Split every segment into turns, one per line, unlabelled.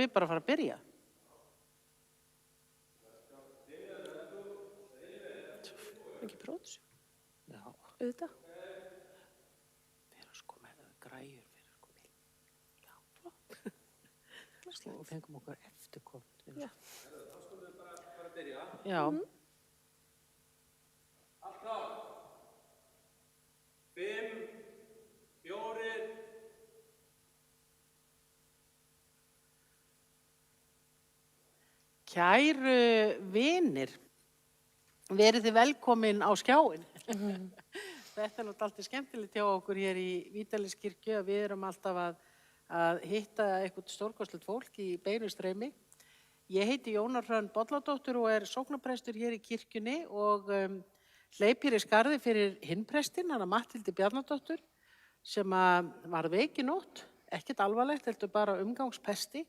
við bara fara að byrja?
Ekki prófs.
Já.
Auðvitað.
Við erum sko með græjur fyrir sko mil. Já, flott. Og fengum okkur eftirkom.
Já.
Þá skulum við bara byrja.
Já.
Allt klár. 5, 4.
Kæru vinir, verið þið velkomin á skjáin. Þetta nú dálítið skemmtilegt hjá okkur hér í Vídaliskirkju að við erum alltaf að hitta eitthvað stórkostlegt fólk í beinu streymi. Ég heiti Jóna Hrönn Bolladóttir og er sóknarprestur hér í kirkjunni og hleyp hér í skarði fyrir hinn prestinn, hana Matthildi Bjarnadóttur, sem var veik í nótt, ekkert alvarlegt, heldur bara umgangspesti.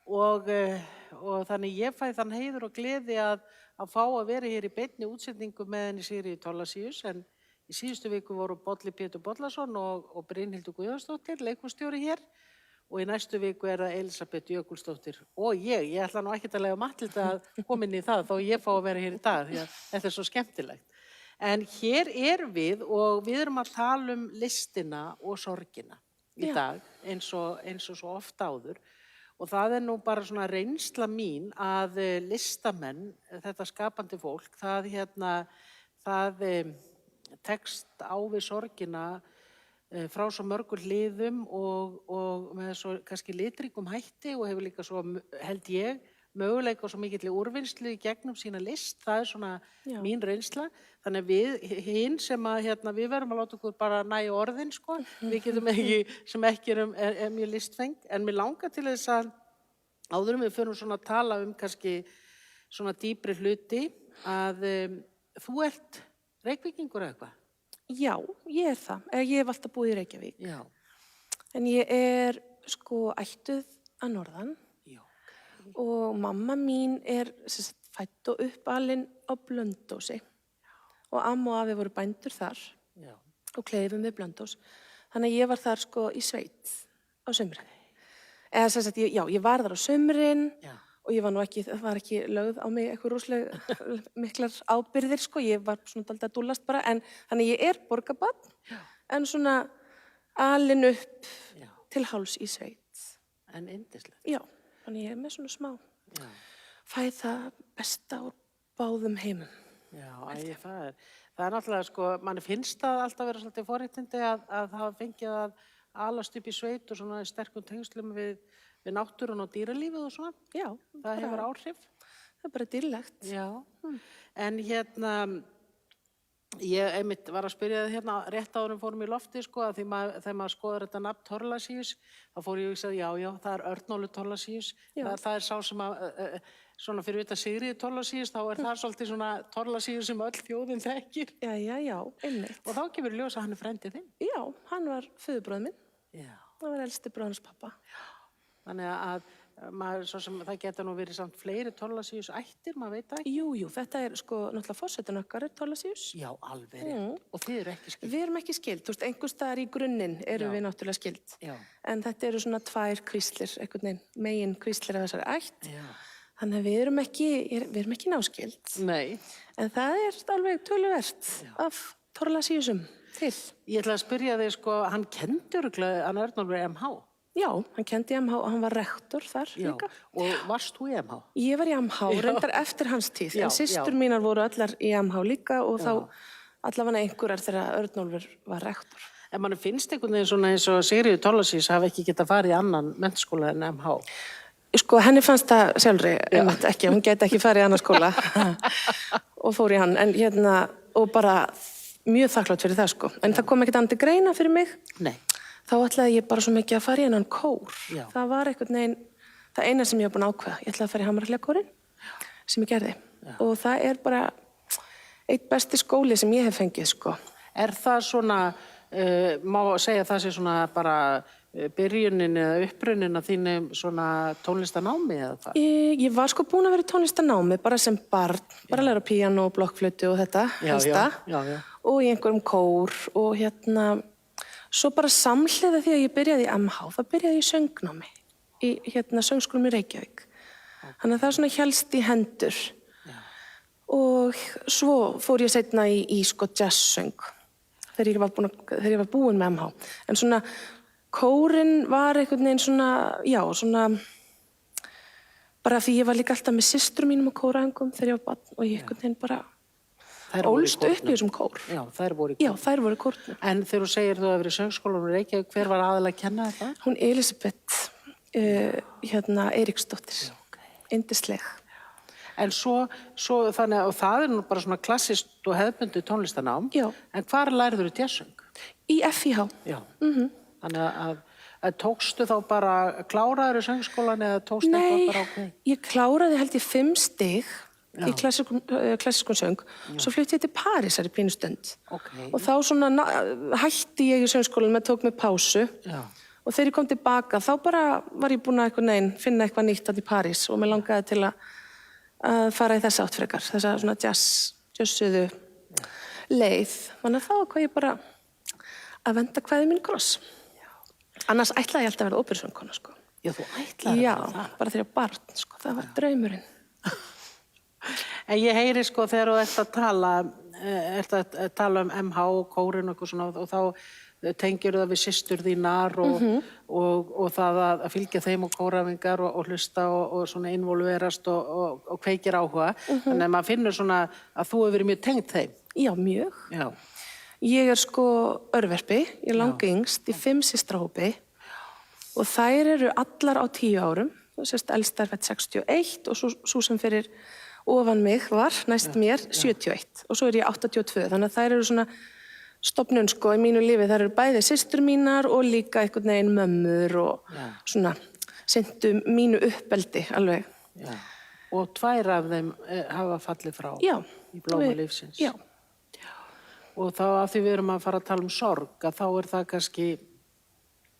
Og þannig ég fæ þann heiður og gleði að fá að vera hér í beinni útsendingu með henni Sigríði Thorlacius, en í síðustu viku voru Bolli Pétur Bollason og Brynhildur Guðjónsdóttir, leikhússtjóri hér, og í næstu viku er það Elísabet Jökulsdóttir og ég ætla nú ekkert að lega Matthildi að koma inn í það þó ég fá að vera hér í dag því að þetta er svo skemmtilegt. En hér erum við og við erum að tala um listina og sorgina í dag eins og svo oft áður. Og það er nú bara svona reynsla mín að listamenn, þetta skapandi fólk, það tekst á við sorgina frá svo mörgur hliðum og með svo kannski litríkum hætti og hefur líka svo, held ég, möguleika svo mikill úrvinnslu í gegnum sína list. Það er svona mín reynsla. Þannig að við hinn sem að við verðum að láta okkur bara næja orðin, sko. Við getum ekki, sem ekki er mjög listfeng. En mér langar til þess að áður við förum svona að tala kannski svona dýpri hluti að þú ert Reykvíkingur eitthvað?
Já, ég er það. Ég hef alltaf búið í Reykjavík.
Já.
En ég er sko ættuð að norðan.
Já.
Og mamma mín er fædd og uppalin á Blönduósi. Og amma og afi voru bændur þar.
Já.
Og kleifum við Blönduós. Þannig að ég var þar sko í sveit á sumrin. Eða sem sagt, ég var þar á sumrin.
Já.
Og ég var nú ekki, það var ekki lögð á mig eitthvað rosalega miklar ábyrgðir, sko. Ég var svona dálítið að dúllast bara. En þannig ég er borgarbarn, en svona alin upp til háls í sveit.
En yndislegt.
Já, þannig ég er með svona smá.
Já.
Fæ það besta úr báðum heimum.
Já, það er náttúrulega, sko, manni finnst það alltaf vera svolítið forréttindi að hafa fengið að alast upp í sveit og svona sterkum tengslum við náttúrun og dýralífið og svona.
Já.
Það hefur áhrif.
Það er bara dýrlegt.
Já. En ég einmitt var að spyrja það rétt áður en fórum í lofti, sko, að þegar maður skoðar þetta nafn Thorlacius, þá fór ég að hugsa, já, það er Örnólfur Thorlacius. Það er sá sem svona fyrir utan Sigríði Thorlacius, þá er það svolítið svona Thorlacius sem öll þjóðin þekkir.
Já, einmitt.
Og þá kemur í ljós að hann er frændi þinn.
Já, hann var föðurbróðir minn.
Já.
Það var elsti bróðir hans pappa.
Já. Þannig að svo sem það geta nú verið samt fleiri Thorlacius ættir, maður veit það ekki.
Jú, þetta er sko náttúrulega forsetinn okkar er Thorlacius.
Já, alveg rétt. Og þið eru ekki skild.
Við erum ekki skild, þú veist, einhvers staðar í grunninn erum við náttúrulega skild.
Já.
En þetta eru svona tvær kvíslir, einhvern veginn, megin kvíslir af þessari ætt.
Já.
Þannig að við erum ekki náskild.
Nei.
En það er alveg töluvert af Thorlaciusum til.
Ég ætla að spyrja þig, sko, hann kenndi örugglega hann Örnólfur MH.
Já, hann kendi í MH og hann var rektor þar líka.
Og varst þú í MH?
Ég var í MH, reyndar eftir hans tíð. En systur mínar voru allar í MH líka og þá allavega einhverjar þegar Örnólfur var rektor.
En manni finnst einhvern veginn svona eins og Sigríður Thorlacius hafi ekki getað farið í annan menntaskóla en MH.
Sko, henni fannst það sjálfri, ekki, hún geti ekki farið í annan skóla og fór í hann. En og bara mjög þakklátt fyrir það, sko. En það kom ekkert annað til greina fyrir mig.
Nei.
Þá ætlaði ég bara svo mikið að fara í hennan kór.
Já.
Það var einhvern veginn, það eina sem ég var búin að ákveða. Ég ætlaði að fara í Hamrahlíðakórinn sem ég gerði. Já. Og það er bara eitt besti skóli sem ég hef fengið, sko.
Er það svona, má segja það sé svona bara byrjunin eða upprunnin að þínu svona tónlistanámi eða það?
Ég var sko búin að vera í tónlistanámi bara sem barn, bara að læra píanó, blokkflautu og þetta helsta.
Já.
Og í einhverjum kór og svo bara samhliða því að ég byrjaði í MH, það byrjaði í söngnámi. í söngskólum í Reykjavík. Þannig að það svona hélst í hendur. Og svo fór ég seinna í sko jazzsöng þegar ég var búin með MH. En svona kórinn var einhvern veginn svona, já, svona bara því ég var líka alltaf með systrum mínum á kóraæfingum þegar ég var barn og ég einhvern veginn bara ólst upp í þessum kór.
Já, þær voru í kórnum.
Já, þær voru í kórnum.
En þegar þú segir þú að verið söngskólanum í Reykjavík, hver var aðalega að kenna þetta?
Hún Elísabet Eiríksdóttir, yndisleg.
En svo þannig að það nú bara svona klassist og hefðbundið tónlistanám.
Já.
En hvar lærður þú jazzsöng?
Í FIH.
Já. Þannig að tókstu þá bara, kláraður í söngskólan eða tókstu eitthvað bara ákveð?
Nei, ég kláraði held ég 5 stig í klassískum söng. Svo flutti ég til Parísar í pínu stund.
Okay.
Og þá svona hætti ég í söngskólanum, tók mig pásu.
Já.
Og þegar ég kom tilbaka, þá bara var ég búin að finna eitthvað nýtt í París og mér langaði til að fara í þessa átt frekar, þessa svona jazzuðu leið. Þannig að þá ákvað ég bara að venda kvæði mín kross. Annars ætlaði ég alltaf að verða óperusöngkona, sko.
Já, þú ætlaði
Já,
að það?
bara þegar ég var barn, sko. Það var draumurinn.
En ég heyri sko þegar þú ert að tala um MH og kórinn og eitthvað svona og þá tengir það við systur þínar og það að fylgja þeim og kóraæfingar og hlusta og svona involverast og kveikir áhuga. Þannig að maður finnur svona að þú hefur verið mjög tengt þeim.
Já, mjög.
Já.
Ég sko örverpi, ég langyngst í 5 systrahópi og þær eru allar á 10 árum. Sérst, elsta fædd 61 og svo sem fyrir ofan mig var, næst mér, 71 og svo ég 82, þannig að þær eru svona stofnun sko í mínu lífi, þær eru bæði systur mínar og líka einhvern veginn mömmur og svona sinntu mínu uppeldi alveg.
Já. Og 2 af þeim hafa fallið frá
Já.
Í blóma lífsins.
Já.
Og þá af því við erum að fara að tala um sorg, að þá það kannski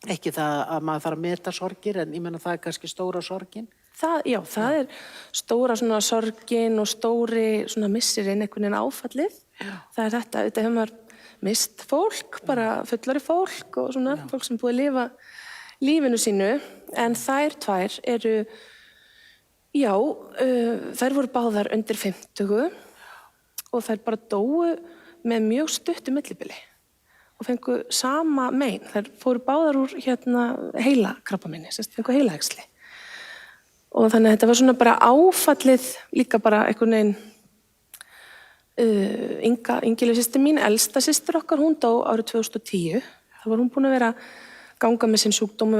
ekki það að maður þarf að meta sorgir, en ég menna það kannski stóra sorgin.
Það er stóra svona sorgin og stóri svona missirinn einhvern veginn áfallið. Já. Það er þetta hefur maður mist fólk, bara fullari fólk og svona fólk sem búið að lifa lífinu sínu, en þær 2 eru, þær voru báðar undir 50 og þær bara dóu með mjög stuttu millibili og fengu sama mein. Þær fóru báðar úr heilakrabbameini, fengu heilaæxli. Og þannig að þetta var svona bara áfallið líka bara einhvern veginn. Ingileg systir mín, elsta systir okkar, hún dó árið 2010. Það var hún búin að vera ganga með sinn sjúkdóm og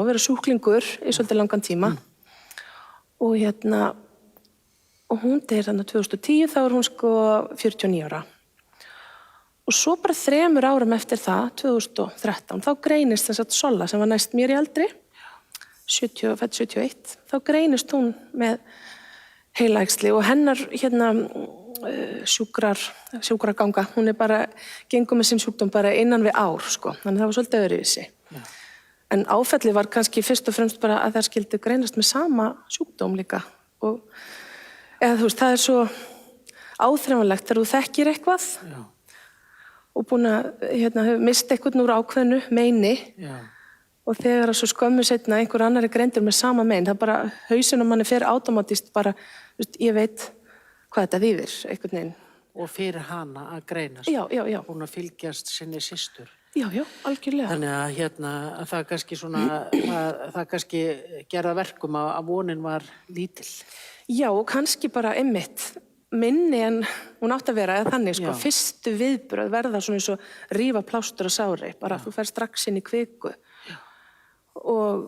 vera sjúklingur í svolítið langan tíma. Og hún deyr þarna 2010, þá hún sko 49 ára. Og svo bara 3 árum eftir það, 2013, þá greinist þess að Solla sem var næst mér í aldri, fædd 71, þá greinist hún með heilaæxli og hennar sjúkraganga, hún bara gengur með sinn sjúkdóm bara innan við ár, sko, þannig það var svolítið öðruvísi. En áfallið var kannski fyrst og fremst bara að þær skildu greinast með sama sjúkdóm líka og það er svo áþreifanlegt þegar þú þekkir eitthvað og búin að mista eitthvað úr ákveðnu meini og þegar svo skömmu seinna einhver annar greindur með sama mein, það bara hausinn á manni fer automatist bara, ég veit hvað þetta þýðir, einhvern veginn.
Og fyrir hana að greinast.
Já.
Búin að fylgjast sinni systur.
Já, algjörlega.
Þannig að það kannski svona, það kannski gerða verkum að vonin var lítil.
Já, og kannski bara einmitt minni en hún átt að vera eða þannig, sko, fyrstu viðbrögð verða svona eins og rífa plástur á sári, bara þú fer strax inn í kviku. Og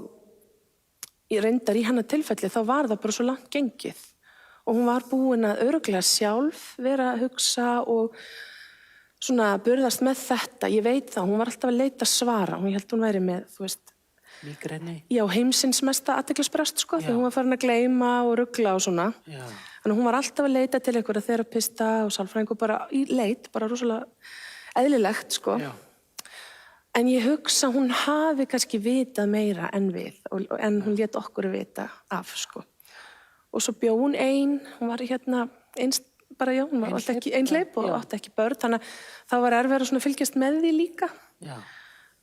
ég reyndar í hennar tilfelli, þá var það bara svo langt gengið og hún var búin að örugglega sjálf vera að hugsa og svona burðast með þetta. Ég veit það, hún var alltaf að leita svara, hún held hún væri með, þú veist,
mígreni.
Já, heimsins mesta athyglisbrast, sko, því hún var farin að gleyma og rugla og svona. Já. Þannig hún var alltaf að leita til einhverja þerapista og sálfræðingur bara í leit, bara rosalega eðlilegt, sko. Já. En ég hugsa hún hafi kannski vitað meira en við, en hún lét okkur vita af, sko. Og svo bjó hún hún var hún var alltaf ekki einhleyp og átti ekki börn, þannig að það var erfiðara svona að fylgjast með því líka. Já.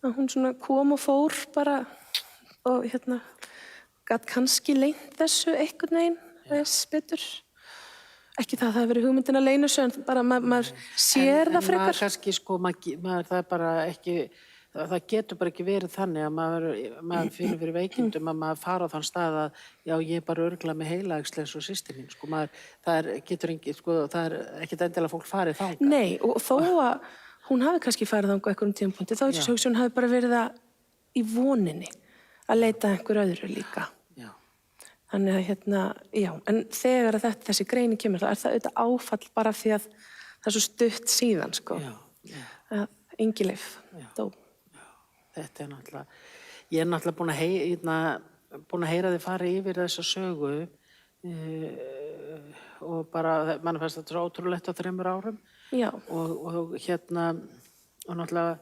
Að hún svona kom og fór bara og gat kannski leynt þessu einhvern veginn þess betur. Ekki það að það hefur verið hugmyndin að leyna þessu, en bara maður sér það frekar.
Maður kannski, sko, maður það er bara ekki, það getur bara ekki verið þannig að maður finnur fyrir veikindum að maður fara á þann stað að já, ég er bara örugglega með heilaæxli eins og systir mín, sko, getur ekki, sko, það er ekkert endilega fólk farið þangað.
Nei, og þó að hún hafi kannski farið þangað á einhverjum tímapunkti, þá er þessi hugsun hafi bara verið það í voninni að leita einhver öðru líka.
Já.
Þannig að já, en þegar að þessi greini kemur, þá er það auðvitað áfall bara því að það er svo stutt síðan, sko.
Já.
Að Ingileif dó.
Þetta er náttúrulega, ég er náttúrulega búin að heyra þið fara yfir þessa sögu og bara, mann fannst þetta svo ótrúlegt á 3 árum.
Já.
Og náttúrulega,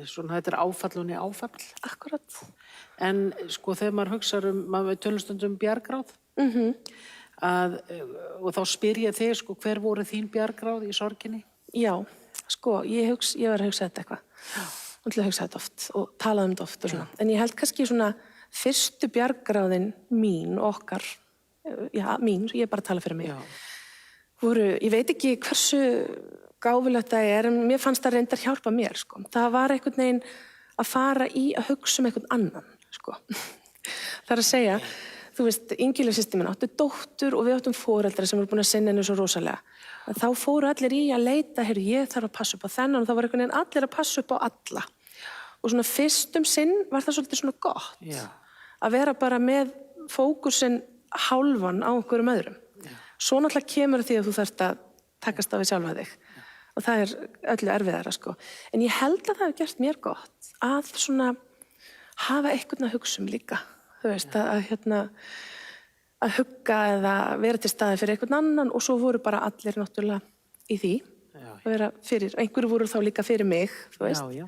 svona þetta er áfall.
Akkurat.
En sko þegar maður hugsar maður tölum stundum bjargráð, og þá spyr ég þig, sko, hver voru þín bjargráð í sorginni?
Já, sko, ég var að hugsa þetta eitthvað. Og til að hugsa þetta oft og talaði þetta oft og svona. En ég held kannski svona fyrstu bjargráðin mín, okkar, mín, ég er bara að tala fyrir mig, ég veit ekki hversu gáfulegt það er, en mér fannst það reyndar hjálpa mér, sko. Það var einhvern veginn að fara í að hugsa einhvern annan, sko. Það er að segja, þú veist, Ingileif systir mín átti dóttur og við áttum foreldra sem voru búin að sinna henni svo rosalega. Þá fóru allir í að leita, ég þarf að passa upp á þennan, og þá var einhvern veginn allir að passa upp á alla. Og svona fyrstum sinn var það svolítið svona gott. Já. Að vera bara með fókusinn hálfan á einhverjum öðrum. Já. Svo náttúrulega kemur því að þú þarft að takast á við sjálfa þig. Og það er öllu erfiðara, sko. En ég held að það hefur gert mér gott að svona hafa einhvern að hugsa líka. Þú veist, að hugga eða vera til staði fyrir einhvern annan, og svo voru bara allir náttúrulega í því. Að vera fyrir, einhverju voru þá líka fyrir mig, þú veist.
Já.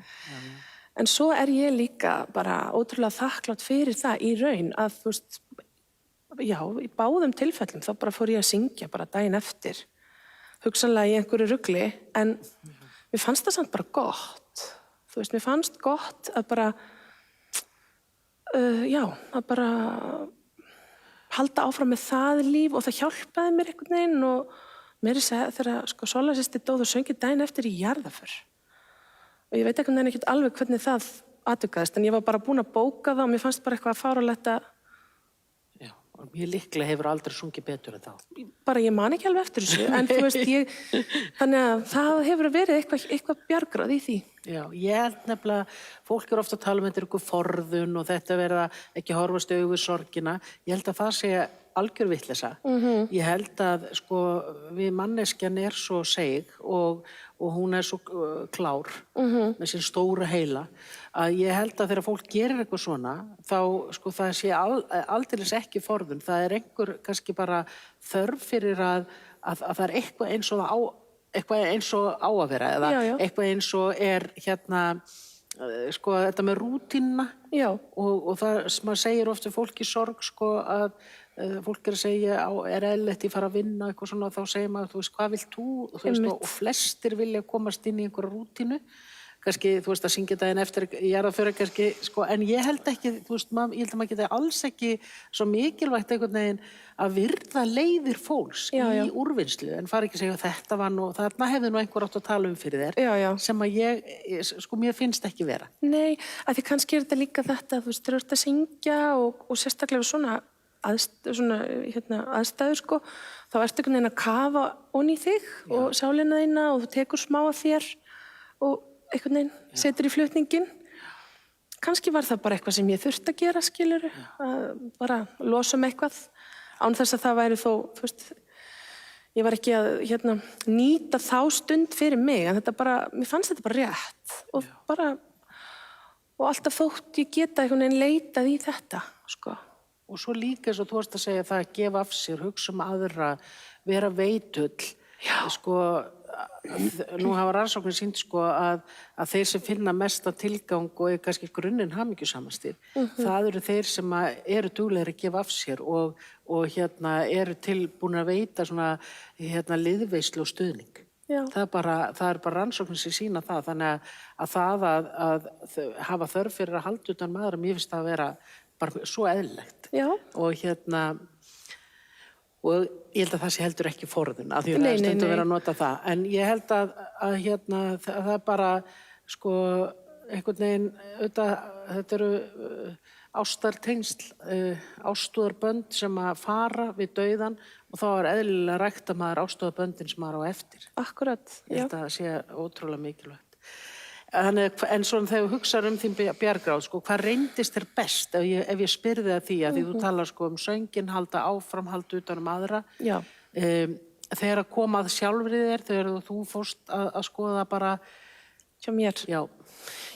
En svo er ég líka bara ótrúlega þakklátt fyrir það í raun að, þú veist, já, í báðum tilfellum þá bara fór ég að syngja bara daginn eftir. Hugsanlega í einhverju rugli, en mér fannst það samt bara gott. Þú veist, mér fannst gott að bara, að bara halda áfram með það líf, og það hjálpaði mér einhvern veginn, og mér er segið þegar sko sólarsystir dóð og söngið daginn eftir í jarðarför. Og ég veit einhvern veginn ekkert alveg hvernig það atvikaðist, en ég var bara búin að bóka það og mér fannst bara eitthvað fáránlegt að
Ég líklega hefur aldrei sungið betur en þá.
Bara ég man ekki alveg eftir þessu, en þú veist, þannig að það hefur verið eitthvað bjargráð í því.
Já, ég held nefnilega, fólk er ofta að tala um þetta ykkur forðun og þetta verða ekki horfast í augu við sorgina. Ég held að það sé algjör vitleysa. Ég held að, sko, við manneskjan er svo seig og hún er svo klár með sín stóra heila, að ég held að þegar fólk gerir eitthvað svona, þá, sko, það sé aldeilis ekki forðun. Það er einhver kannski bara þörf fyrir að það er eitthvað eins og eitthvað eins og á að vera, eða eitthvað eins og er sko, þetta með rútínuna. Og það sem maður segir oft við fólk í sorg, sko, að fólk er að segja, er eðlilegt ég fara að vinna eitthvað svona, og þá segir maður, þú veist, hvað vilt þú? Þú veist, og flestir vilja komast inn í einhverja rútínu, kannski, þú veist, að syngja daginn eftir jarðarför, kannski, sko, en ég held ekki, þú veist, ég held að maður geti alls ekki svo mikilvægt einhvern veginn að virða leiðir fólks í úrvinnslu, en fara ekki að segja þetta var nú, þarna hefði nú einhver átt að tala um fyrir þér, sem að sko, mér finnst ekki vera.
Nei, að því kannski er þetta líka þetta, þú veist, þeir eru að syngja og sérstaklega svona aðstæður, sko, þá ertu einhvern veginn að kafa onni í þig og sálina þína, og þú tekur smá af þér og einhvern veginn setur í flutningin. Kannski var það bara eitthvað sem ég þurfti að gera, skilurðu, að bara losa eitthvað, án þess að það væri þó, þú veist, ég var ekki að nýta þá stund fyrir mig, en þetta bara, mér fannst þetta bara rétt, og alltaf þótt ég geta einhvern veginn leitað í þetta, sko.
Og svo líka eins og þú varst að segja það að gefa af sér, hugsa aðra, vera veitull. Sko, nú hafa rannsóknir sýnt, sko, að þeir sem finna mesta tilgang og er kannski grunninn hamingjusamastir, það eru þeir sem eru duglegir að gefa af sér og eru tilbúin að veita svona liðveislu og stuðning. Það er bara rannsóknir sem sýna það, þannig að það að hafa þörf fyrir að halda utan maður, mér finnst það að vera bara svo eðlilegt.
Já.
Og ég held að það sé heldur ekki forðun, af því að
Nei,
það er
nei,
stundum
nei.
verið að nota það. En ég held að það er bara, sko, einhvern veginn, þetta eru ástartengsl, ástúðarbönd sem að fara við dauðan og þá er eðlilega rækta maður ástúðarböndin sem maður á eftir.
Akkurat,
Ég held að það sé ótrúlega mikilvægt. En svona þegar þú hugsar þín Bjargráð, sko, hvað reyndist þér best ef ég spyrði að því að því þú talar sko sönginn, halda áfram, halda utan aðra.
Já.
Þegar að koma að sjálfri þér, þegar þú fórst að skoða bara...
Hjá mér.
Já.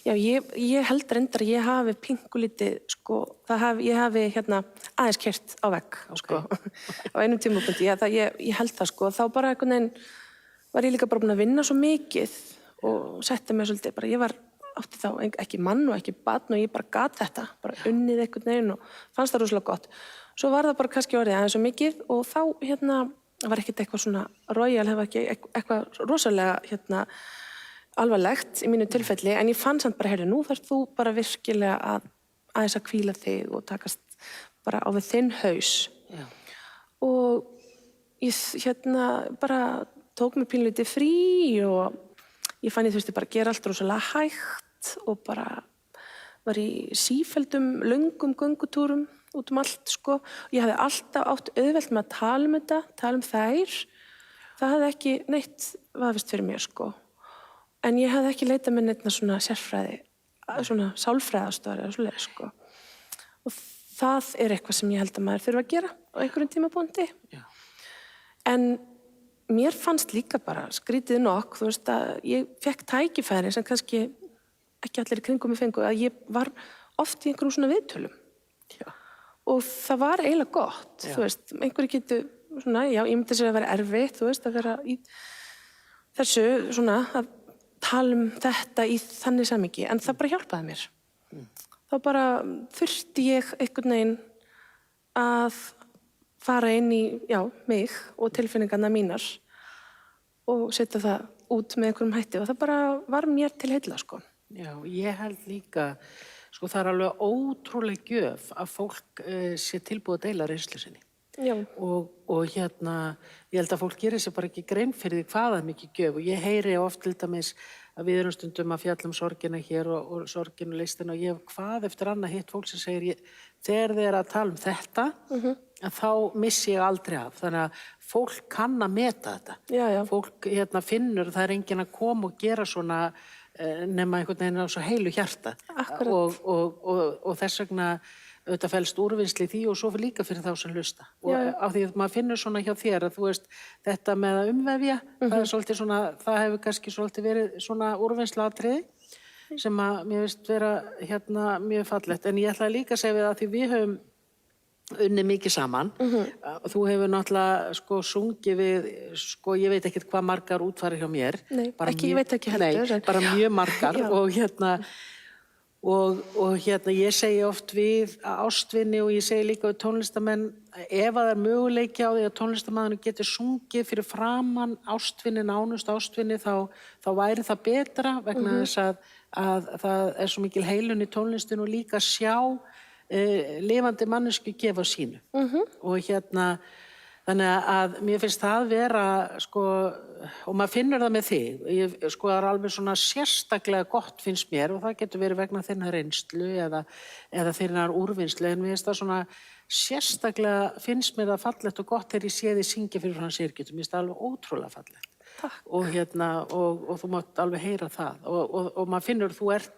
Já, ég held reyndar að ég hafi pingulítið, sko, ég hafi aðeins kert á vegg, sko, á einum tímapunkti. Ég held það, sko, þá bara einhvern veginn var ég líka bara búin að vinna svo mikið og setti mig svolítið bara, ég átti þá ekki mann og ekki barn og ég bara gat þetta, bara unnið einhvern veginn og fannst það rosalega gott. Svo var það bara kannski orðið aðeins svo mikið og þá var ekkert eitthvað svona royal, hefði ekki eitthvað rosalega alvarlegt í mínu tilfelli, en ég fann samt bara, heyrðu, nú þarf þú bara virkilega aðeins að hvíla þig og takast bara á við þinn haus.
Já.
Og ég bara tók mér pínlítið frí og ég fann ég þurfti bara að gera allt rosalega hægt og bara var í sífelldum löngum göngutúrum út allt, sko. Ég hafði alltaf átt auðvelt með að tala þetta, tala þær. Það hafði ekki neitt vafist fyrir mér, sko. En ég hafði ekki leitað með neitt svona sérfræði, svona sálfræðastöðar eða svoleiðis, sko. Og það er eitthvað sem ég held að maður þurfa að gera á einhverjum tímapunkti.
Já.
En mér fannst líka bara skrítið nokk, þú veist að ég fekk tækifæri sem kannski ekki allir í kringum mig fengu, að ég var oft í einhverjum svona viðtölum.
Já.
Og það var eiginlega gott, þú veist, einhverju getur svona, já, ég myndi sér að vera erfitt, þú veist, að vera í þessu svona, að tala þetta í þannig samhengi, en það bara hjálpaði mér. Þá bara þurfti ég einhvern veginn að fara inn í, já, mig og tilfinningarna mínar og setja það út með einhverjum hætti og það bara var mér til heilla, sko.
Já, ég held líka, sko, það er alveg ótrúleg gjöf að fólk sé tilbúið að deila reynslu sinni.
Já.
Og ég held að fólk gerir sér bara ekki grein fyrir því hvað er mikið gjöf og ég heyri oft til dæmis að við erum stundum að fjalla sorgina hér og sorginu listina og ég hef hvað eftir annað hitt fólk sem segir þegar þið er að tala þetta að þá missi ég aldrei af. Þannig að fólk kann að meta þetta.
Já, já.
Fólk finnur, það er enginn að koma og gera svona nema einhvern veginn á svo heilu hjarta.
Akkurat.
Og þess vegna auðvitað felst úrvinnsli í því og svo líka fyrir þá sem hlusta. Og
Já, já.
af því að maður finnur svona hjá þér að þú veist, þetta með að umvefja, það er svolítið svona, það hefur kannski svolítið verið svona úrvinnsluatriði sem að mér finnst vera mjög fallegt. En ég ætla líka að segja við að því við höfum unnið mikið saman. Þú hefur náttúrulega sko sungið við, sko ég veit ekkert hvað margar útfarir hjá mér.
Nei, ekki, ég veit ekki heldur.
Nei, bara mjög margar og ég segi oft við ástvini og ég segi líka við tónlistamenn ef að það er möguleiki á því að tónlistamæðinu getur sungið fyrir framan ástvini, nánust ástvini þá væri það betra vegna þess að það er svo mikil heilun í tónlistinu og líka sjá lifandi mannesku gefa sínu og þannig að mér finnst það vera sko, og maður finnur það með þig sko það er alveg svona sérstaklega gott finnst mér og það getur verið vegna þinnar reynslu eða þinnar úrvinnslu en mér finnst það svona sérstaklega finnst mér það fallegt og gott þegar ég sé þig syngja fyrir hann sérgjötum, mér finnst það alveg ótrúlega fallegt.
Takk.
Og þú mátt alveg heyra það og maður finnur þú ert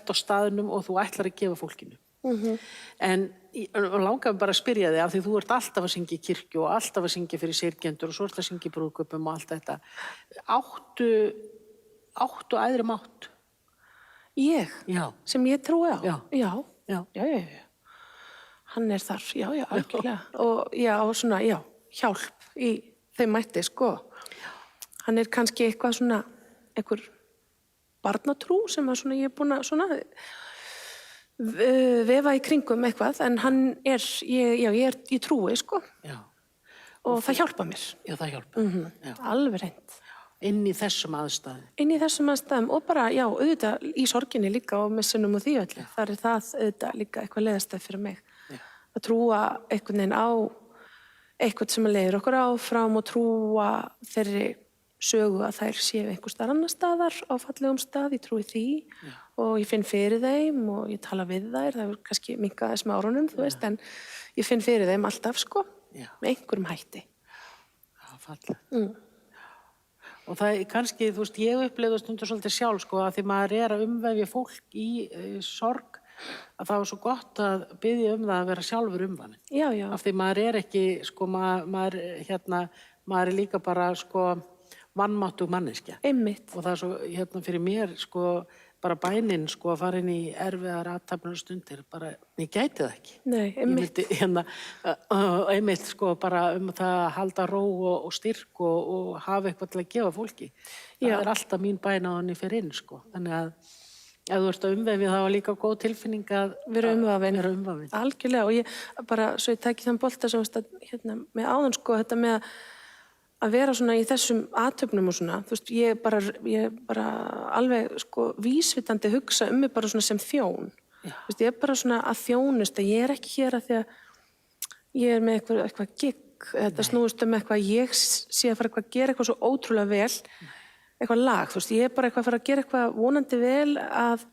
á staðnum og þú ætlar að gefa fólkinu. En langar bara að spyrja þig af því þú ert alltaf að syngja í kirkju og alltaf að syngja fyrir syrgjendur og svo ert að syngja í brúðkaupum og allt þetta áttu æðri mátt?
Ég?
Já.
Sem ég trúi á?
Já.
Hann er þar, já, algjörlega og svona, hjálp í þeim mætti, sko hann er kannski eitthvað svona einhver barnatrú sem að svona ég er búin að svona vefa í kringum eitthvað, en hann er, ég trúi, sko.
Já.
Og það hjálpa mér.
Já, það hjálpa.
Alveg reynd.
inn í þessum aðstæðum.
inn í þessum aðstæðum og bara, já, auðvitað í sorginni líka og missunum og því öllu. Þar það auðvitað líka eitthvað leiðastæð fyrir mig. Að trúa einhvern veginn á eitthvað sem leiðir okkur áfram og trúa þeirri sögu að þær séu einhver staðar annar staðar á fallegum stað, ég trúi því og ég finn fyrir þeim og ég tala við þær, það er kannski minkað þess með árunum, þú veist, en ég finn fyrir þeim alltaf, sko, með einhverjum hætti.
Já, falleg. Og það er kannski, þú veist, ég upplifði stundur svolítið sjálf, sko, að því maður er að umvefja fólk í sorg, að það var svo gott að biðja það að vera sjálfur umvafinn.
Já, já.
Af því maður er ekki, sko, maður er líka bara, sko, vannmáttug manneskja.
Einmitt.
Og það er svo, fyrir mér, sko, bara bænin, sko, að fara inn í erfiðar athafnar stundir, bara, ég gæti það ekki.
Nei, einmitt.
Ég myndi, einmitt, sko, bara það að halda ró og styrk og hafa eitthvað til að gefa fólki. Það er alltaf mín bæn á hann í fyrir inn, sko. Þannig að ef þú ert að umvefja, það var líka góð tilfinning að
vera umvafin. Algjörlega, og ég bara, svo ég tæki þann bolta sem með áðan, sko, þetta með að vera svona í þessum athöfnum og svona, þú veist, ég bara alveg, sko, vísvitandi hugsa mig bara svona sem þjón. Þú veist, ég er bara svona að þjónusta, ég er ekki hér að því að ég er með eitthvað gigg, þetta snúist eitthvað, ég sé að fara að gera eitthvað svo ótrúlega vel, eitthvað lag, þú veist, ég er bara eitthvað að fara að gera eitthvað vonandi vel að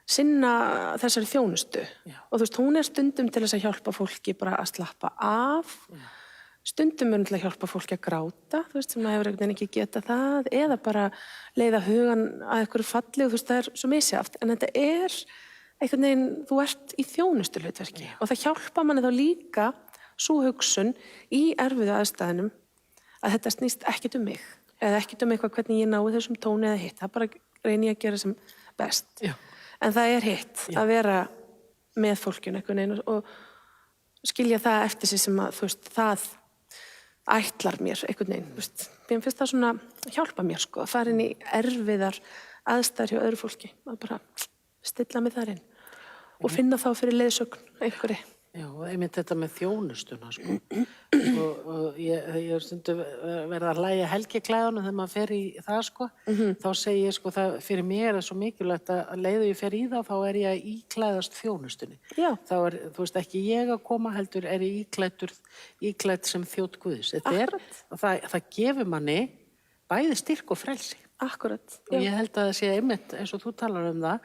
sinna þessari þjónustu. Og þú veist, hún er stundum til þess að hjálpa fólki bara að slappa af, stundum er til að hjálpa fólki að gráta, þú veist, sem maður hefur einhvern veginn ekki getað það, eða bara leiða hugan að einhverju falli og þú veist, það er svo misjafnt, en þetta er einhvern veginn, þú ert í þjónustuhlutverki og það hjálpa manni þá líka sú hugsun í erfiðu aðstæðunum að þetta snýst ekkert um mig, eða ekkert um eitthvað hvernig ég nái þessum tóni eða hitt, það bara reyni ég að gera sem best. En það er hitt að vera með fólkinu einhvern veginn og skilja það eftir sig sem að, þú veist, það ætlar mér einhvern veginn, þú veist. Mér finnst það svona hjálpa mér, sko, að fara inn í erfiðar aðstæður hjá öðru fólki, að bara stilla mig þar inn og finna þá fyrir leiðsögn einhverri.
Já, og einmitt þetta með þjónustuna, sko. og ég stundu verið að hlæja helgiklæðunum þegar maður fer í það, sko. Þá segi ég, sko, það fyrir mér er svo mikilvægt að leiðu ég fer í það, þá er ég að íklæðast þjónustunni.
Já.
Þá er, þú veist, ekki ég að koma heldur, er ég íklædd sem þjónn Guðs. Það gefur manni bæði styrk og frelsi.
Akkurat.
Og ég held að það sé einmitt, eins og þú talar um það,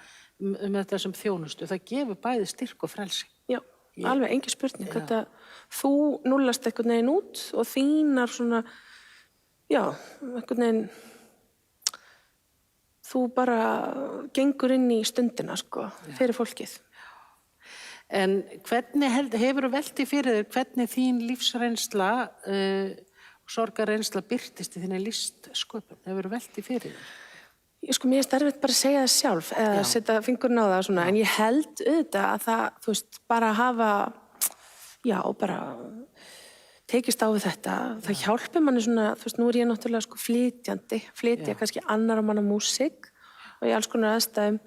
þetta sem þjónustu, það gefur bæði styrk og frelsi.
Já. Alveg, engin spurning. Þetta, þú núllast einhvern veginn út og þínar svona, já, einhvern veginn, þú bara gengur inn í stundina, sko, fyrir fólkið.
En hvernig hefur þú velti fyrir þér, hvernig þín lífsreynsla, sorgarreynsla birtist í þinni listsköpun? Hefur þú velti fyrir þér?
Sko, mér er erfitt bara að segja það sjálf, eða setja fingurinn á það svona, en ég held auðvitað að það, þú veist, bara hafa, já, bara tekist á við þetta, það hjálpir manni svona, þú veist, nú er ég náttúrulega sko flytja kannski annar á manna músík og í alls konar aðstæðum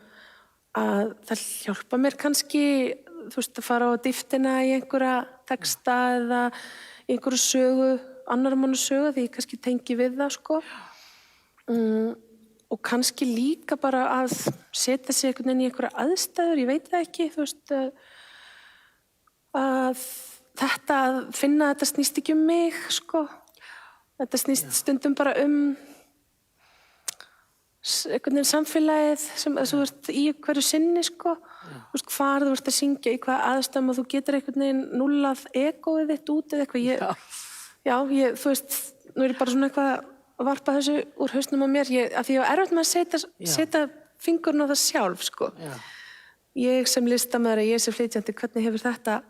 að það hjálpa mér kannski, þú veist, að fara á dýftina í einhverja texta eða í einhverju sögu, annar á manna sögu, því ég kannski tengi við það, sko. Og kannski líka bara að setja sig einhvern veginn í einhverja aðstæður, ég veit það ekki, þú veist, að þetta, að finna að þetta snýst ekki um mig, sko. Þetta snýst stundum bara um einhvern veginn samfélagið sem þú ert í hverju sinni, sko. Þú veist, hvar þú ert að syngja, í hvaða aðstæðum og þú getur einhvern veginn núllað egóið þitt út eða eitthvað. Þú veist, nú er ég bara svona eitthvað að varpa þessu úr hausnum á mér, af því ég var erfitt með að setja fingurinn á það sjálf, sko. Ég sem listamaður, ég sem flytjandi, hvernig hefur þetta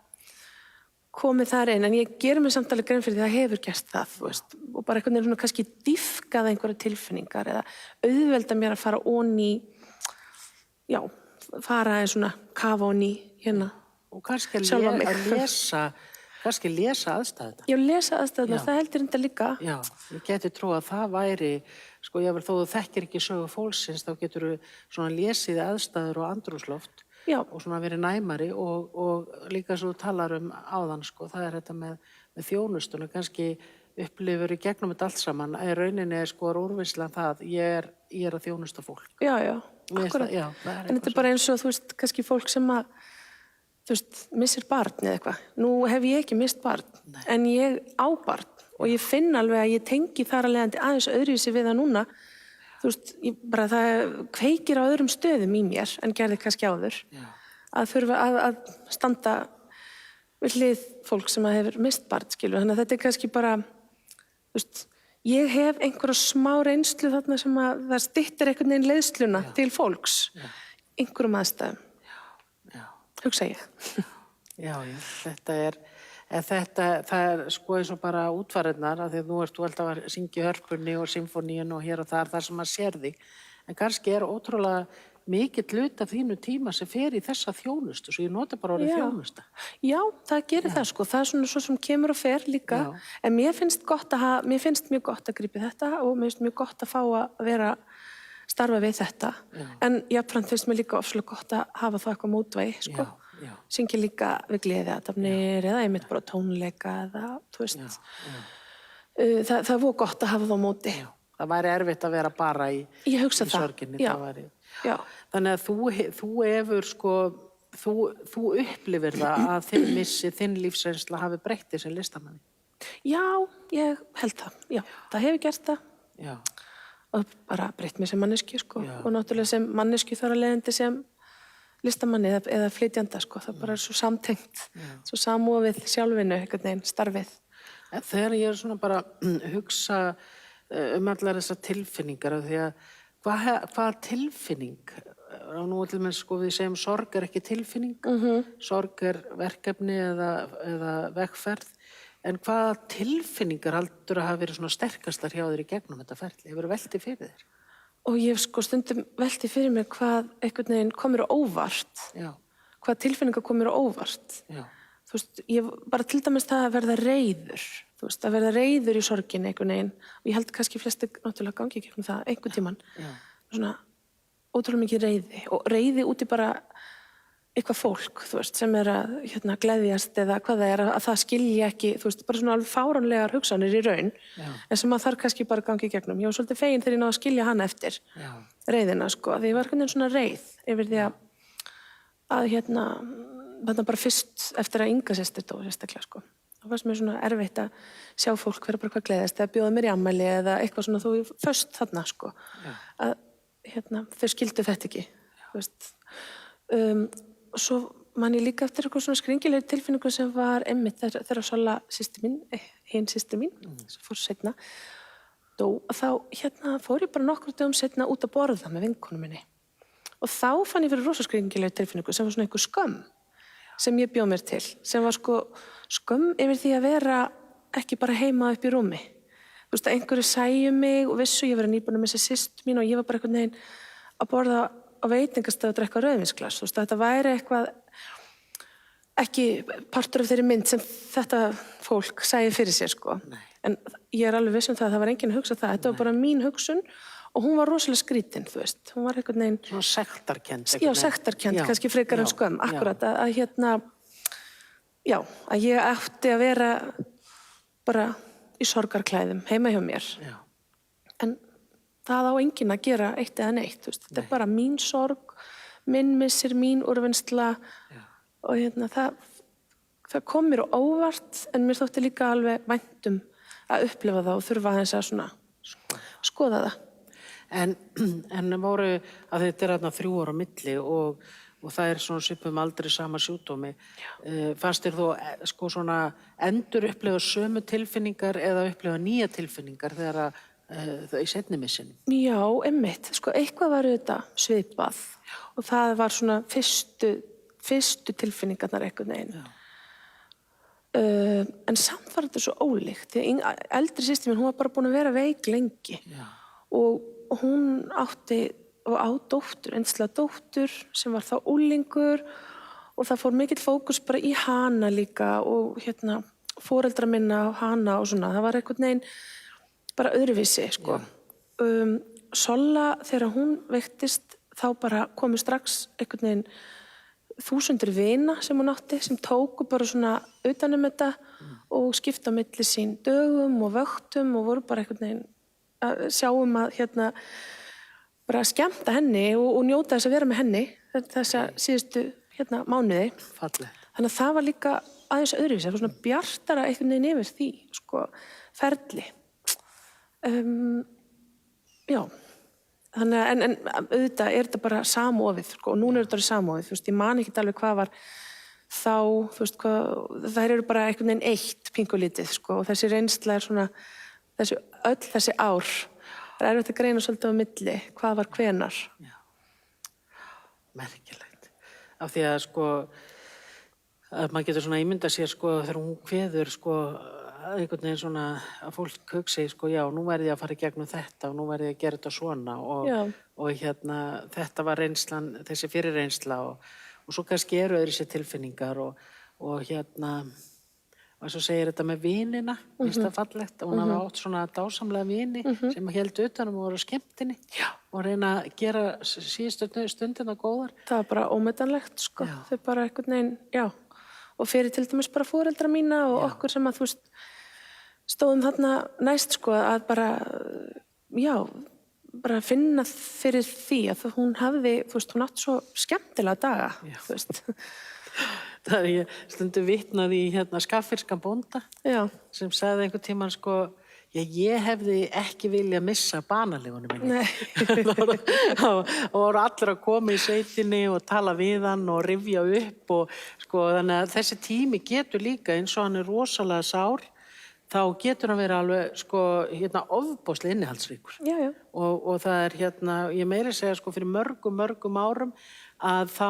komið þar inn? En ég gerir mér samt alveg grein fyrir því að það hefur gert það, þú veist, og bara einhvern veginn svona kannski dýfkað einhverja tilfinningar eða auðvelda mér að fara onni, já, fara eins svona kafa onni hérna.
Og kannski að lesa aðstæðuna.
Já, lesa aðstæðuna, það heldur enda líka.
Já, ég geti trú að það væri, sko, þó þú þekkir ekki sögu fólksins, þá getur þú svona lesið aðstæður og andrúmsloft og svona verið næmari og líka svo þú talar um áðan, sko, það er þetta með þjónustuna, kannski upplifur í gegnum þetta allt saman, í rauninni sko úrvinnslan það, ég er að þjónusta fólk.
Já,
Mér finnst
akkurat.
það- já, það er
En þetta
eitthvað
er bara eins og, þú veist, kannski fólk sem að, þú veist, missir barn eða eitthvað. Nú hef ég ekki misst barn, en ég á barn og ég finn alveg að ég tengi þar að leiðandi aðeins öðruvísi við það núna. Þú veist, bara það kveikir á öðrum stöðum í mér en gerði kannski áður.
Já.
Að þurfa að standa við hlið fólk sem að hefur mist barn, skilur. Þannig að þetta er kannski bara, þú veist, ég hef einhverja smá reynslu þarna sem að það styttir einhvern veginn leiðsluna til fólks. Einhverjum aðstæðum,
Já.
hugsa ég.
Já, það er sko eins og bara útfarirnar, af því að nú ert þú alltaf að syngja í hörpunni og symfóníun og hér og þar sem maður sér þig. En kannski er ótrúlega mikill hlut af þínu tíma sem fer í þessa þjónustu, svo ég nota bara orðið þjónusta.
Já, það gerir það sko. Það er svona svo sem kemur og fer líka.
Já.
En mér finnst mjög gott að grípa þetta og mér finnst mjög gott að fá að vera starfa við þetta.
Já.
En jafnframt finnst mér líka ofslega gott að hafa það eitthvað mótvegi, sko.
Já.
Syngja líka við gleðiathafnir eða einmitt bara tónleika eða, þú veist. Það er voða gott að hafa það á móti.
Já. Það væri erfitt að vera bara í sorginni.
Já. Já.
Þannig að þú hefur sko, þú upplifir það að þinn lífsreynsla hafi breytt þér sem listamanni.
Já, ég held það. Já, það hefur gert það.
Já.
Og bara breytt mér sem manneski, sko.
Já.
Og náttúrulega sem manneski þar að leiðandi sem listamanni eða flytjanda, sko. Það bara er svo samtengt, svo samofið sjálfinu, einhvern veginn, starfið.
En þegar ég er svona bara hugsa allar þessar tilfinningar, af því að hvaða tilfinning, og nú til með sko við segjum sorg er ekki tilfinning, sorg er verkefni eða vegferð, en hvaða tilfinningar haldur að hafa verið svona sterkastar hjá þér í gegnum þetta ferli? Hefur veltið fyrir þér?
Og ég hef sko stundum veltið fyrir mér hvað einhvern veginn komur á óvart.
Já.
Hvað tilfinningar komur á óvart.
Já.
Þú veist, ég bara til dæmis það að verða reiður. Þú veist, að verða reiður í sorginni einhvern veginn. Og ég held kannski flesti náttúrulega gangi ekki um það einhvern tímann.
Já.
Svona ótrúlega mikið reiði. Og reiði út í bara eitthvað fólk, þú veist, sem er að gleðjast eða hvað það er, að það skilja ekki, þú veist, bara svona alveg fáránlegar hugsanir í raun. Já. En sem að þarf kannski bara gangi í gegnum. Ég var svolítið fegin þegar ég náði að skilja hana eftir reiðina, sko. Því ég var einhvern veginn svona reið yfir því að þarna bara fyrst eftir að Inga systir dó, sérstaklega, sko. Það fannst mér svona erfitt að sjá fólk vera bara hvað gleðast eða bjóða mér í afmæli eða eitthvað svona, þú föst þarna, sko. Að þau skildu þetta ekki, þú veist. Og svo man ég líka eftir eitthvað svona skringilegri tilfinningu sem var einmitt þegar Solla systir mín, hin systir mín, sem fór seinna, dó, þá fór ég bara nokkrum dögum seinna út að borða með vinkonu minni. Og þá fann ég fyrir rosa skringilegri tilfinningu sem var svona einhver skömm sem ég bjó mér til, sem var sko skömm yfir því að vera ekki bara heima upp í rúmi. Þú veist, að einhverju sæju mig og vissu ég verið nýbúin að missa systur mín og ég var bara einhvern veginn að borða á veitingastað og drekka rauðvínsglas. Þú veist, þetta væri eitthvað ekki partur af þeirri mynd sem þetta fólk sæði fyrir sér, sko. Nei. En ég er alveg viss um það var enginn að hugsa það. Þetta var bara mín hugsun og hún var rosalega skrítin, þú veist. Hún var einhvern veginn...
Svona sektarkennd.
Já, sektarkennd, kannski frekar en skömm. Akkurat, að ég átti að vera bara í sorgarklæðum heima hjá mér. Já. En það á enginn að gera eitt eða neitt, þú veist. Þetta er bara mín sorg, minn missir, mín úrvinnsla og það kom mér á óvart en mér þótti líka alveg væntum að upplifa það og þurfa aðeins að svona skoða það.
En voru að þetta er þarna 3 ára á milli og það er svona svipum aldrei sama sjúkdómi. Fannst þér þú sko svona endur upplifa sömu tilfinningar eða upplifa nýja tilfinningar þegar það í seinni missinum? Já, einmitt. Sko eitthvað var þetta svipað og það var svona fyrstu tilfinningarnar einhvern veginn. En samt var þetta svo ólíkt. Því að eldri systir mín, hún var bara búin að vera veik lengi. Já. Og hún átti og á dóttur, einslega dóttur sem var þá úlingur og það fór mikill fókus bara í hana líka og foreldra minna og hana og svona. Það var einhvern veginn bara öðruvísi, sko. Solla, þegar hún veiktist, þá bara komu strax einhvern veginn 1000 vina sem hún átti, sem tóku bara svona utanum þetta
og skipta á milli sín dögum og vöktum og voru bara einhvern veginn að sjáum að bara skemmta henni og njóta þess að vera með henni þessa síðustu mánuði.
Fallegt.
Þannig að það var líka aðeins öðruvísi, það var svona bjartara einhvern veginn yfir því, sko, ferli. Já, þannig að, en auðvitað þetta bara samofið, sko, og núna þetta samofið, þú veist, ég man ekki alveg hvað var þá, þú veist, þær eru bara einhvern veginn eitt pingulítið, sko, og þessi reynsla svona, öll þessi ár, það er auðvitað að greina svolítið á milli, hvað var hvenar.
Já, merkilegt. Af því að, sko, að maður getur svona ímyndað sér, sko, þegar hún kveður, sko, einhvern veginn svona að fólk hugsi, sko, já, nú verði ég að fara í gegnum þetta og nú verði ég að gera þetta svona og þetta var reynslan, þessi fyrirreynsla og svo kannski eru öðru sér tilfinningar og svo segir þetta með vinina, finnst það fallegt, og hún hafa átt svona dásamlega vini sem héldu utanum og voru á skemmtinni og reyna að gera síðustu stundina góðar.
Það var bara ómetanlegt, sko, þau bara einhvern veginn, já, og fyrir til dæmis bara foreldra mína og okkur sem að, þú veist, stóðum þarna næst, sko, að bara, já, bara finna fyrir því að hún hafði, þú veist, hún átt svo skemmtilega daga, þú veist.
Það er ég stundum vitnaði í skaffirskan bónda sem sagði einhvern tímann, sko, ég hefði ekki viljað missa banalegunum minni. Og voru allir að koma í sveitinni og tala við hann og rifja upp og sko, þannig að þessi tími getur líka eins og hann er rosalega sár, þá getur hann verið alveg, sko, ofboðslega innihaldsríkur.
Já.
Og það er ég meira að segja, sko, fyrir mörgum árum að þá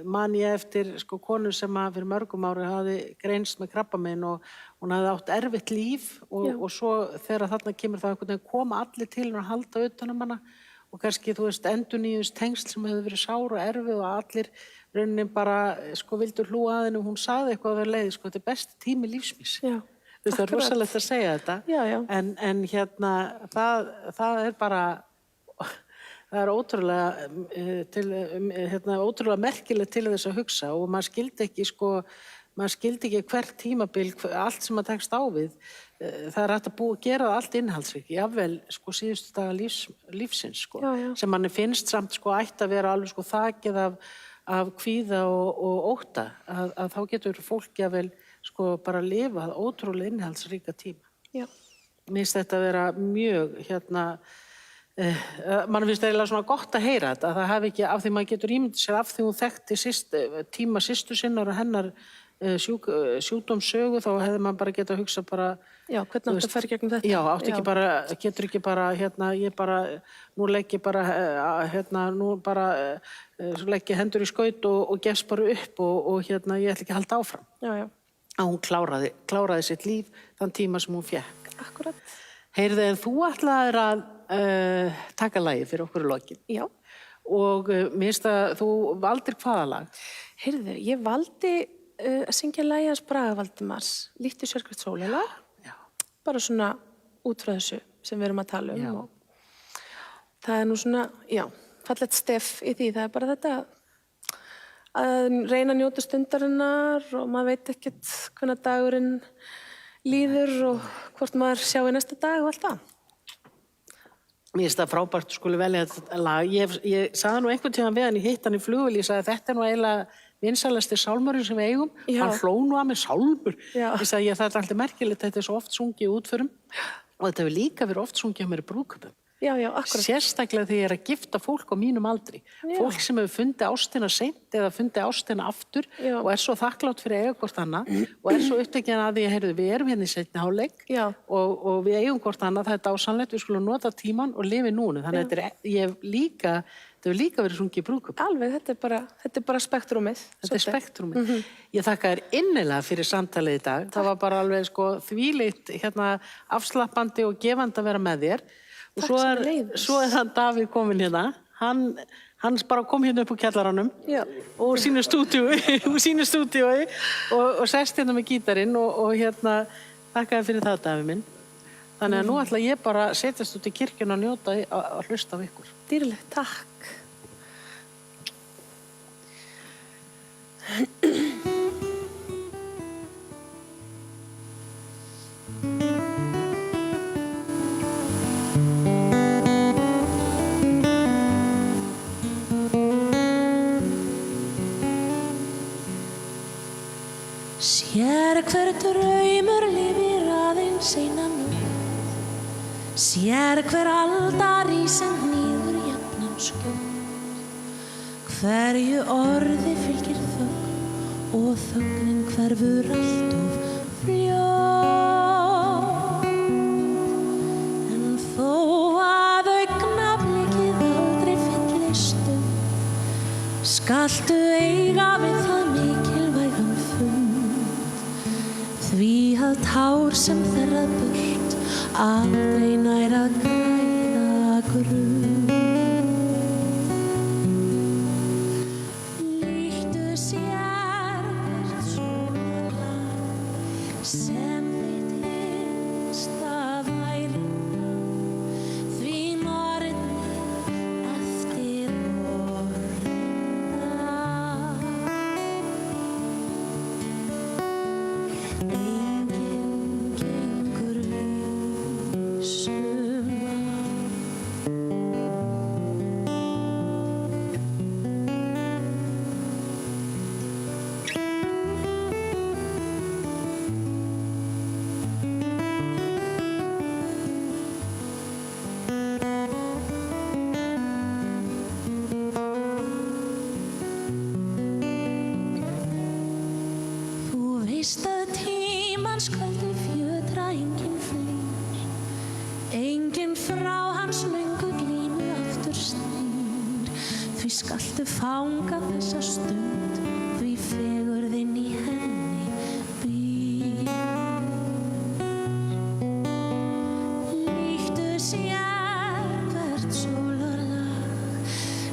man ég eftir, sko, konu sem að fyrir mörgum árum hafði greinst með krabbamein og hún hafði átt erfitt líf og svo þegar þarna kemur það einhvern veginn koma allir til og halda utan um hana og kannski, þú veist, endurnýjumst tengsl sem hefur verið sár og erfið og allir rauninni bara, sko, vildu hlúa að henni og hún sagði eitthvað á þeirra leiði, sko, þetta er besti tími lífsmins.
Já.
Þú veist, það er rosalegt að segja þetta.
Já.
En það er bara, það er ótrúlega merkilegt til þess að hugsa og maður skildi ekki hvert tímabil, allt sem maður tekst á við. Það er hægt að gera það allt innhaldsríkt, jafnvel, sko, síðustu daga lífsins, sko, sem manni finnst samt, sko, ætti að vera alveg, sko, þakið af kvíða og ótta, að þá getur fólk jafnvel, sko, bara lifað ótrúlega innhaldsríka tíma.
Já.
Mér finnst þetta að vera mjög, mann finnst eiginlega svona gott að heyra þetta, að það hafi ekki, af því maður getur ímyndið sér af því hún þekkti tíma systur sinnar og hennar sjúkdómssögu, þá hefði maður bara getað að hugsa bara...
Já, hvernig átt að fara gegnum þetta?
Já, getur ekki bara, nú legg ég bara, legg ég hendur í skaut og gefst bara upp og ég ætla ekki að halda áfram.
Já.
Að hún kláraði sitt líf þann tíma sem hún fékk.
Akkúrat.
Heyrðu, en þú ætlaðir að taka lagið fyrir okkur í lokin.
Já.
Og mér finnst að þú valdir hvaða lag?
Heyrðu, ég valdi að syngja lagið hans Braga Valdimars, Líttu sérkvært sólarlag.
Já.
Bara svona út frá þessu sem við erum að tala um.
Já.
Og það er nú svona, já, fallegt stef í því. Það er bara þetta að reyna að njóta stundarinnar og maður veit ekkert hvernig dagurinn líður og hvort maður sjá í næsta dag og allt það.
Mér finnst það frábært skuli velja þetta lag. Ég sagði nú einhvern tímann við hann, ég hitt hann í flugvél, ég sagði þetta er nú eiginlega vinsælasti sálmurinn sem við eigum.
Já.
Hann hló nú að mér sálmur.
Já.
Ég sagði það er alltaf merkilegt, þetta er svo oft sungið í útförum og þetta hefur líka verið oft sungið á mér í brúðkaupum.
Já, akkurat.
Sérstaklega þegar ég er að gifta fólk á mínum aldri.
Já.
Fólk sem hefur fundið ástina seint eða fundið ástina aftur og er svo þakklátt fyrir eiga hvort annað og er svo upptekinn að því að við erum hérna í seinni hálfleik og við eigum hvort annað, það er dásamlegt, við skulum nota tíman og lifi núna. Þannig að þetta hefur líka verið sungið í brúðkaup.
Alveg, þetta er bara spektrúmið.
Þetta er spektrúmið. Ég þakka þér innilega fyrir samtalið í dag. Það var bara alveg, sko, þvílíkt afslappandi og gefandi að vera með þér. Og svo er hann Davíð kominn hérna, hann bara kom hérna upp úr kjallaranum og sínu stúdíói og sest hérna með gítarinn og þakkaði fyrir það, Davíð minn. Þannig að nú ætla ég bara að setjast út í kirkjuna og njóta að hlusta á ykkur.
Dýrlegt, takk.
Sér hver draumur lifir aðeins eina nótt, sér hver aldar í sem nýður jafnan skjótt. Hverju orði fylgir þögn og þögnin hverfur allt of fljótt. En þó að augnablikið aldrei fyllist skaltu eiga við það mikilvægan fund, því að tár sem þerrað burt aldrei nær að græða grunn. Líktu sér hvert sólarlag sem þitt hinsta væri, því nornir eftir orðina. Enginn gengur vísum Þú veist að tímans köldu fjötra enginn flýr, enginn frá hans löngu glímu aftur snýr, því skaltu fanga þessa stund, því fegurðin í henni býr. Líktu sér hvert sólarlag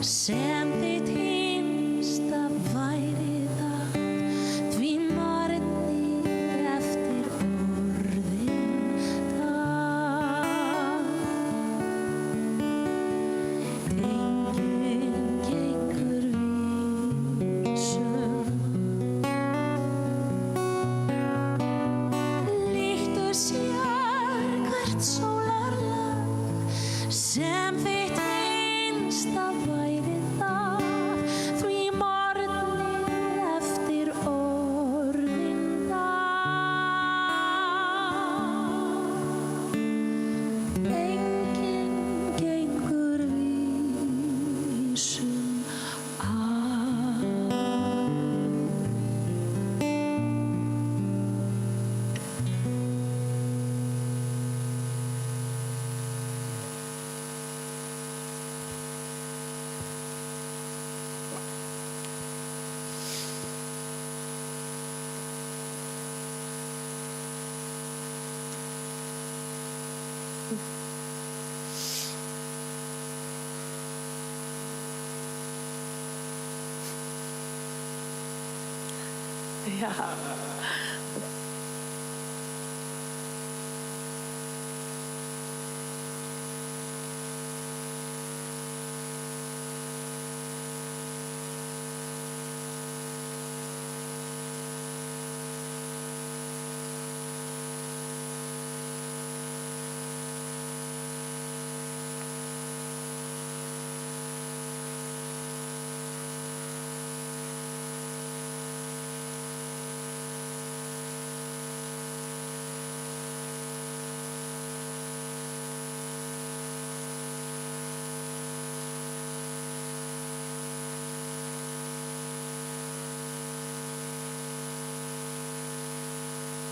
sem þitt hinsta væri það, því nornir eftir orðin það. Enginn gengur vísum. Líktu sér hvert sólarlag sem þitt hinsta væri það, því morgnir eftir orðin það. Enginn gengur vísum að.
Já.